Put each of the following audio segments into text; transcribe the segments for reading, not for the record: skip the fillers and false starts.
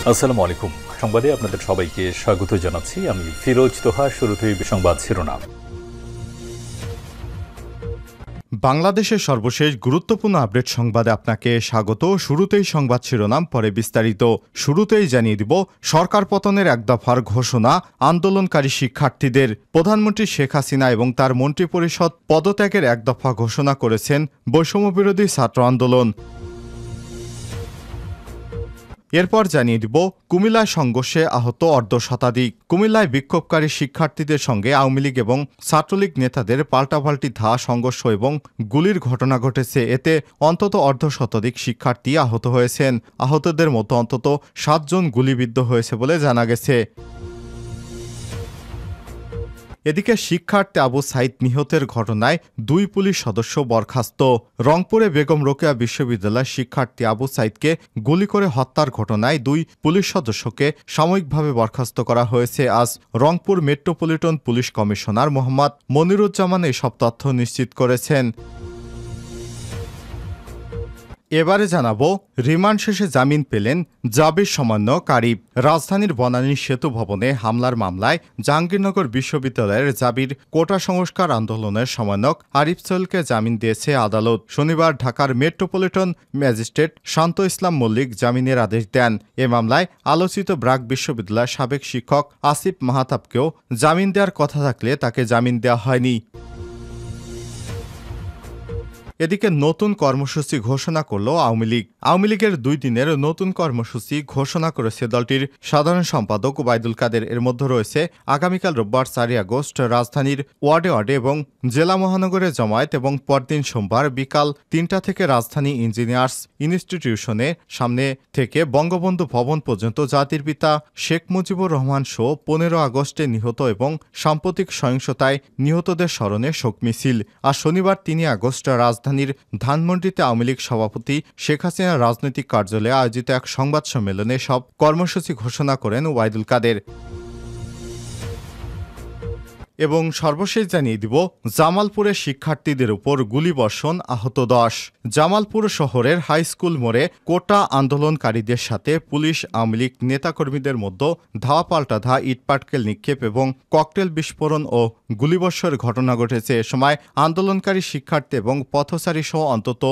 আসসালামু আলাইকুম। সংবাদে আপনাদের সবাইকে স্বাগত জানাচ্ছি। আমি ফিরোজ তোহা। শুরুতেই সংবাদ শিরোনাম। বাংলাদেশের সর্বশেষ গুরুত্বপূর্ণ আপডেট সংবাদে আপনাকে স্বাগত। শুরুতেই সংবাদ শিরোনাম, পরে বিস্তারিত। শুরুতেই জানিয়ে দিব, সরকার পতনের এক দফার ঘোষণা আন্দোলনকারী শিক্ষার্থীদের। প্রধানমন্ত্রী শেখ হাসিনা এবং তার মন্ত্রিপরিষদ পদত্যাগের এক দফা ঘোষণা করেছেন বৈষম্যবিরোধী ছাত্র আন্দোলন। এরপর জানিয়ে দিব, কুমিল্লায় সংঘর্ষে আহত অর্ধশতাধিক। কুমিল্লায় বিক্ষোভকারী শিক্ষার্থীদের সঙ্গে আওয়ামী লীগ এবং ছাত্রলীগ নেতাদের পাল্টাপাল্টি সংঘর্ষ এবং গুলির ঘটনা ঘটেছে। এতে অন্তত অর্ধশতাধিক শিক্ষার্থী আহত হয়েছেন। আহতদের মধ্যে অন্তত 7 জন গুলিবিদ্ধ হয়েছে বলে জানা গেছে। এদিকে শিক্ষার্থী আবু সাইদ নিহতের ঘটনায় 2 পুলিশ সদস্য বরখাস্ত। রংপুরে বেগম রোকেয়া বিশ্ববিদ্যালয়ের শিক্ষার্থী আবু সাইদকে গুলি করে হত্যার ঘটনায় 2 পুলিশ সদস্যকে সাময়িকভাবে বরখাস্ত করা হয়েছে। আজ Rangpur metropolitan police commissioner Mohammad Moniruzzaman এসব তথ্য নিশ্চিত করেছেন। এবারে জানাবো, রিমান্ড শেষে জামিন পেলেন জাবির সমন্বয়কারী। রাজধানীর বনানী সেতু ভবনে হামলার মামলায় জাহাঙ্গীরনগর বিশ্ববিদ্যালয়ের জাবির কোটা সংস্কার আন্দোলনের সমন্বয়ক আরিফ সোহেলকে জামিন দিয়েছে আদালত। শনিবার ঢাকার মেট্রোপলিটন ম্যাজিস্ট্রেট শান্ত ইসলাম মল্লিক জামিনের আদেশ দেন। এ মামলায় আলোচিত ব্র্যাক বিশ্ববিদ্যালয়ের সাবেক শিক্ষক আসিফ মাহতাবকেও জামিন দেওয়ার কথা থাকলে তাকে জামিন দেওয়া হয়নি। এদিকে নতুন কর্মসূচি ঘোষণা করল আওয়ামী লীগ। আওয়ামী লীগের 2 দিনের নতুন কর্মসূচি ঘোষণা করেছে দলটির সাধারণ সম্পাদক ওবায়দুল কাদের। এর মধ্যে রয়েছে আগামীকাল রোববার 4 আগস্ট রাজধানীর ওয়ার্ডে ওয়ার্ডে এবং জেলা মহানগরে জমায়েত এবং পরদিন সোমবার বিকাল 3টা থেকে রাজধানী ইঞ্জিনিয়ার্স ইনস্টিটিউশনে সামনে থেকে বঙ্গবন্ধু ভবন পর্যন্ত জাতির পিতা শেখ মুজিবুর রহমান সহ 15 আগস্টে নিহত এবং সাম্প্রতিক সহিংসতায় নিহতদের স্মরণে শোক মিছিল। আর শনিবার 3 আগস্ট রাজধানীর ধানমন্ডিতে আওয়ামী লীগ সভাপতি শেখ হাসিনার রাজনৈতিক কার্যালয়ে আয়োজিত এক সংবাদ সম্মেলনে সব কর্মসূচি ঘোষণা করেন ওবায়দুল কাদের। এবং সর্বশেষ জানিয়ে দিব, জামালপুরে শিক্ষার্থীদের উপর গুলিবর্ষণ, আহত 10। জামালপুর শহরের হাই স্কুল মোড়ে কোটা আন্দোলনকারীদের সাথে পুলিশ আওয়ামী লীগ নেতাকর্মীদের মধ্যে ধাওয়া পাল্টা ইটপাটকেল নিক্ষেপ এবং ককটেল বিস্ফোরণ ও গুলিবর্ষণের ঘটনা ঘটেছে। এ সময় আন্দোলনকারী শিক্ষার্থী এবং পথচারী সহ অন্তত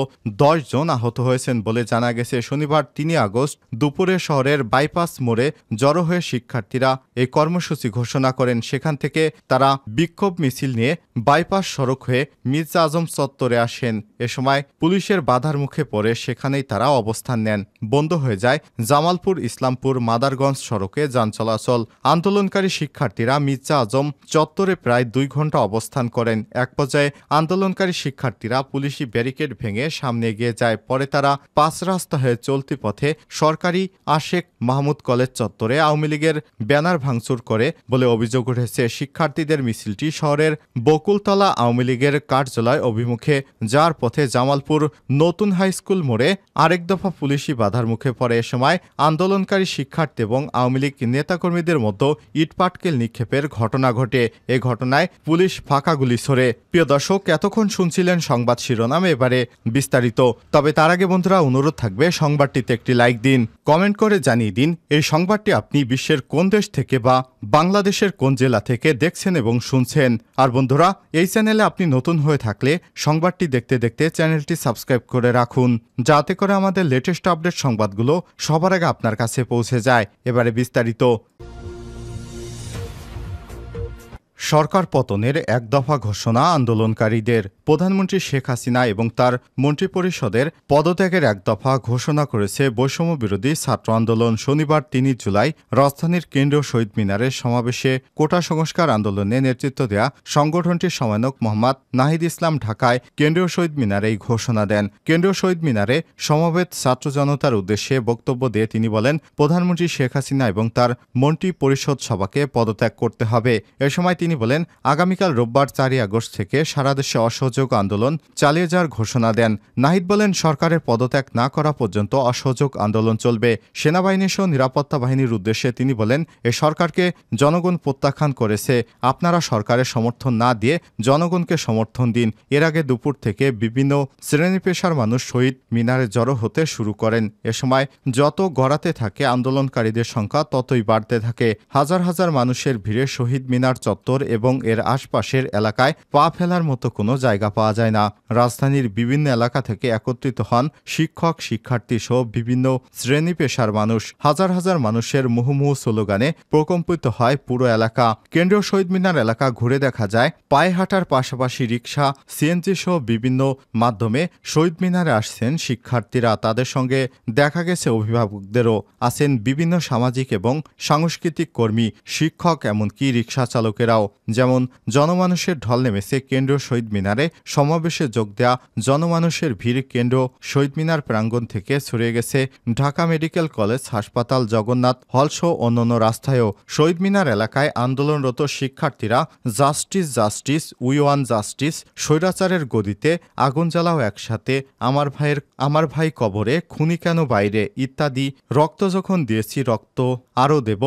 10 জন আহত হয়েছেন বলে জানা গেছে। শনিবার 3 আগস্ট দুপুরে শহরের বাইপাস মোড়ে জড়ো হয়ে শিক্ষার্থীরা এই কর্মসূচি ঘোষণা করেন। সেখান থেকে তারা বিক্ষোভ মিছিল নিয়ে বাইপাস সড়ক হয়ে মির্জা আজম চত্বরে আসেন। এ সময় পুলিশের বাধার মুখে পড়ে সেখানেই তারা অবস্থান নেন। বন্ধ হয়ে যায় জামালপুর ইসলামপুর মাদারগঞ্জ সড়কে যান চলাচল। আন্দোলনকারী শিক্ষার্থীরা মির্জা আজম চত্বরে প্রায় 2 ঘন্টা অবস্থান করেন। এক পর্যায়ে আন্দোলনকারী শিক্ষার্থীরা পুলিশি ব্যারিকেড ভেঙে সামনে এগিয়ে যায়। পরে তারা 5 রাস্তা হয়ে চলতি পথে সরকারি আশেক মাহমুদ কলেজ চত্বরে আওয়ামী লীগের ব্যানার ভাঙচুর করে বলে অভিযোগ উঠেছে। শিক্ষার্থীদের মিছিলটি শহরের বকুলতলা আওয়ামী লীগের কার্যালয় অভিমুখে যার পথে জামালপুর নতুন হাই স্কুল মোড়ে আরেক দফা পুলিশি বাধার মুখে পড়ে। এ সময় আন্দোলনকারী শিক্ষার্থী এবং আওয়ামী লীগ নেতাকর্মীদের মধ্যে ইটপাটকেল নিক্ষেপের ঘটনা ঘটে। এ ঘটনায় পুলিশ ফাঁকা গুলি ছোড়ে। প্রিয় দর্শক, এতক্ষণ শুনছিলেন সংবাদ শিরোনাম, এবারে বিস্তারিত। তবে তার আগে বন্ধুরা, অনুরোধ থাকবে সংবাদটিতে একটি লাইক দিন, কমেন্ট করে জানিয়ে দিন এই সংবাদটি আপনি বিশ্বের কোন দেশ থেকে বা বাংলাদেশের কোন জেলা থেকে দেখছেন এবং শুনছেন। আর বন্ধুরা, এই চ্যানেলে আপনি নতুন হয়ে থাকলে সংবাদটি দেখতে দেখতে চ্যানেলটি সাবস্ক্রাইব করে রাখুন, যাতে করে আমাদের লেটেস্ট আপডেট সংবাদগুলো সবার আগে আপনার কাছে পৌঁছে যায়। এবারে বিস্তারিত। সরকার পতনের এক দফা ঘোষণা আন্দোলনকারীদের। প্রধানমন্ত্রী শেখ হাসিনা এবং তার মন্ত্রিপরিষদের পদত্যাগের এক দফা ঘোষণা করেছে বৈষম্য বিরোধী ছাত্র আন্দোলন। শনিবার 3 জুলাই রাজধানীর কেন্দ্রীয় শহীদ মিনারের সমাবেশে কোটা সংস্কার আন্দোলনে নেতৃত্ব দেয়া সংগঠনটির সমন্বয়ক মোহাম্মদ নাহিদ ইসলাম ঢাকায় কেন্দ্রীয় শহীদ মিনারে এই ঘোষণা দেন। কেন্দ্রীয় শহীদ মিনারে সমবেত ছাত্র জনতার উদ্দেশ্যে বক্তব্য দিয়ে তিনি বলেন, প্রধানমন্ত্রী শেখ হাসিনা এবং তার মন্ত্রিপরিষদ সভাকে পদত্যাগ করতে হবে। এ সময় তিনি তিনি বলেন, আগামীকাল রোববার 4 আগস্ট থেকে সারা দেশে অসহযোগ আন্দোলন চালিয়ে যাওয়ার ঘোষণা দেন। নাহিদ বলেন, সরকারের পদত্যাগ না করা পর্যন্ত অসহযোগ আন্দোলন চলবে। সেনাবাহিনী সহ নিরাপত্তা বাহিনীর উদ্দেশ্যে তিনি বলেন, এ সরকারকে জনগণ প্রত্যাখ্যান করেছে। আপনারা সরকারের সমর্থন না দিয়ে জনগণকে সমর্থন দিন। এর আগে দুপুর থেকে বিভিন্ন শ্রেণী পেশার মানুষ শহীদ মিনারে জড়ো হতে শুরু করেন। এ সময় যত গড়াতে থাকে আন্দোলনকারীদের সংখ্যা ততই বাড়তে থাকে। হাজার হাজার মানুষের ভিড়ে শহীদ মিনার চত্বর এবং এর আশপাশের এলাকায় পা ফেলার মতো কোনো জায়গা পাওয়া যায় না। রাজধানীর বিভিন্ন এলাকা থেকে একত্রিত হন শিক্ষক, শিক্ষার্থী সহ বিভিন্ন শ্রেণী পেশার মানুষ। হাজার হাজার মানুষের মুহুর্মুহু স্লোগানে প্রকম্পিত হয় পুরো এলাকা। কেন্দ্রীয় শহীদ মিনার এলাকা ঘুরে দেখা যায়, পায়ে হাঁটার পাশাপাশি রিকশা, সিএনজি সহ বিভিন্ন মাধ্যমে শহীদ মিনারে আসছেন শিক্ষার্থীরা। তাদের সঙ্গে দেখা গেছে অভিভাবকদেরও। আছেন বিভিন্ন সামাজিক এবং সাংস্কৃতিক কর্মী, শিক্ষক, এমনকি রিকশা চালকেরাও। যেমন জনমানুষের ঢল নেমেছে কেন্দ্রীয় শহীদ মিনারে। সমাবেশে যোগ দেয়া জনমানুষের ভিড় কেন্দ্রীয় শহীদ মিনার প্রাঙ্গণ থেকে ছড়িয়ে গেছে ঢাকা মেডিকেল কলেজ, হাসপাতাল, জগন্নাথ হলসহ অন্যান্য রাস্তায়ও। শহীদ মিনার এলাকায় আন্দোলনরত শিক্ষার্থীরা justice justice we want justice, স্বৈরাচারের গদিতে আগুন জ্বালাও একসাথে, আমার ভাই কবরে, খুনি কেন বাইরে ইত্যাদি, রক্ত যখন দিয়েছি রক্ত আরও দেব,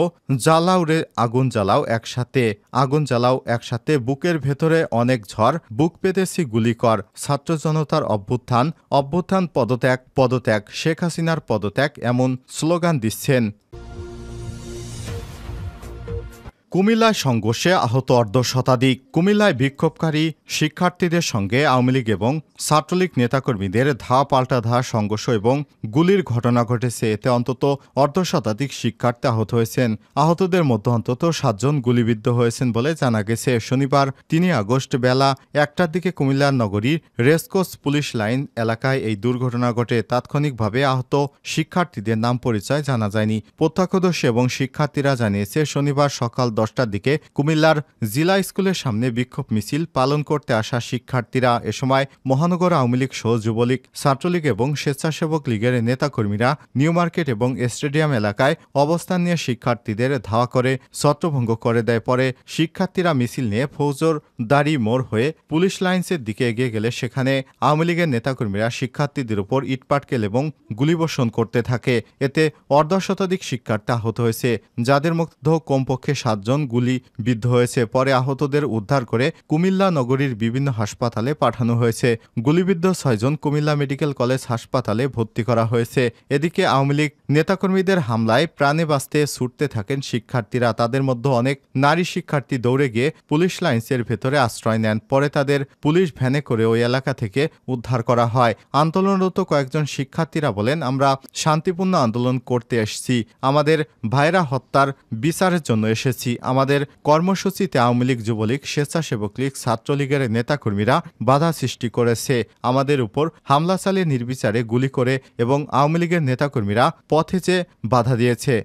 জ্বালাও রে আগুন জ্বালাও একসাথে, আগুন জ্বালাও একসাথে, বুকের ভেতরে অনেক ঝড়, বুক পেতেছি গুলি কর, ছাত্র জনতার অভ্যুত্থান, অভ্যুত্থান, পদত্যাগ পদত্যাগ, শেখ হাসিনার পদত্যাগ, এমন স্লোগান দিচ্ছেন। কুমিল্লায় সংঘর্ষে আহত অর্ধশতাধিক। কুমিল্লায় বিক্ষোভকারী শিক্ষার্থীদের সঙ্গে আওয়ামী লীগ এবং ছাত্রলীগ নেতাকর্মীদের ধাওয়া পাল্টা ধাওয়া সংঘর্ষ এবং গুলির ঘটনা ঘটেছে। এতে অন্তত অর্ধশতাধিক শিক্ষার্থী আহত হয়েছেন। আহতদের মধ্যে অন্তত 7 জন গুলিবিদ্ধ হয়েছেন বলে জানা গেছে। শনিবার 3 আগস্ট বেলা 1টার দিকে কুমিল্লার নগরীর রেসকোর্স পুলিশ লাইন এলাকায় এই দুর্ঘটনা ঘটে। তাৎক্ষণিকভাবে আহত শিক্ষার্থীদের নাম পরিচয় জানা যায়নি। প্রত্যক্ষদর্শী এবং শিক্ষার্থীরা জানিয়েছে, শনিবার সকাল 10টার দিকে কুমিল্লার জিলা স্কুলের সামনে বিক্ষোভ মিছিল পালন করতে আসা শিক্ষার্থীরা, এ সময় মহানগর আওয়ামী লীগ সহ যুবলীগ, ছাত্রলীগ এবং স্বেচ্ছাসেবক লীগের নেতাকর্মীরা নিউ মার্কেট এবং স্টেডিয়াম এলাকায় অবস্থান নিয়ে শিক্ষার্থীদের ধাওয়া করে ছত্রভঙ্গ করে দেয়। পরে শিক্ষার্থীরা মিছিল নিয়ে ফৌজদারি মোড় হয়ে পুলিশ লাইন্সের দিকে এগিয়ে গেলে সেখানে আওয়ামী লীগের নেতাকর্মীরা শিক্ষার্থীদের উপর ইটপাটকেল এবং গুলিবর্ষণ করতে থাকে। এতে অর্ধশতাধিক শিক্ষার্থী আহত হয়েছে, যাদের মধ্যে কমপক্ষে 7 জন গুলিবিদ্ধ হয়েছে। পরে আহতদের উদ্ধার করে কুমিল্লা নগরীর বিভিন্ন হাসপাতালে পাঠানো হয়েছে। গুলিবিদ্ধ 6 জন কুমিল্লা মেডিকেল কলেজ হাসপাতালে ভর্তি করা হয়েছে। এদিকে আওয়ামী লীগ নেতাকর্মীদের হামলায় প্রাণে বাঁচতে ছুটতে থাকেন শিক্ষার্থীরা। তাদের মধ্যে অনেক নারী শিক্ষার্থী দৌড়ে গিয়ে পুলিশ লাইন্সের ভেতরে আশ্রয় নেন। পরে তাদের পুলিশ ভ্যানে করে ওই এলাকা থেকে উদ্ধার করা হয়। আন্দোলনরত কয়েকজন শিক্ষার্থীরা বলেন, আমরা শান্তিপূর্ণ আন্দোলন করতে এসেছি, আমাদের ভাইরা হত্যার বিচারের জন্য এসেছি। আমাদের কর্মসূচিতে আওয়ামী লীগ, যুবলীগ, স্বেচ্ছাসেবক লীগ, ছাত্রলীগের নেতাকর্মীরা বাধা সৃষ্টি করেছে। আমাদের উপর হামলা চালিয়ে নির্বিচারে গুলি করে এবং আওয়ামী লীগের নেতাকর্মীরা পথে যেয়ে বাধা দিয়েছে।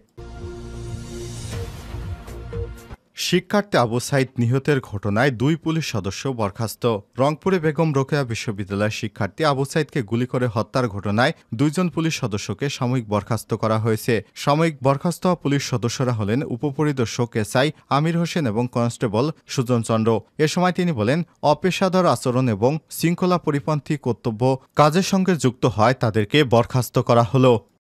শিক্ষার্থী আবু সাইদ নিহতের ঘটনায় 2 পুলিশ সদস্য বরখাস্ত। রংপুরে বেগম রোকেয়া বিশ্ববিদ্যালয়ের শিক্ষার্থী আবু সাইদকে গুলি করে হত্যার ঘটনায় 2 জন পুলিশ সদস্যকে সাময়িক বরখাস্ত করা হয়েছে। সাময়িক বরখাস্ত হওয়া পুলিশ সদস্যরা হলেন উপপরিদর্শক এসআই আমির হোসেন এবং কনস্টেবল সুজন চন্দ্র। এ সময় তিনি বলেন, অপেশাদার আচরণ এবং শৃঙ্খলা পরিপন্থী কর্তব্য কাজের সঙ্গে যুক্ত হয় তাদেরকে বরখাস্ত করা হলো।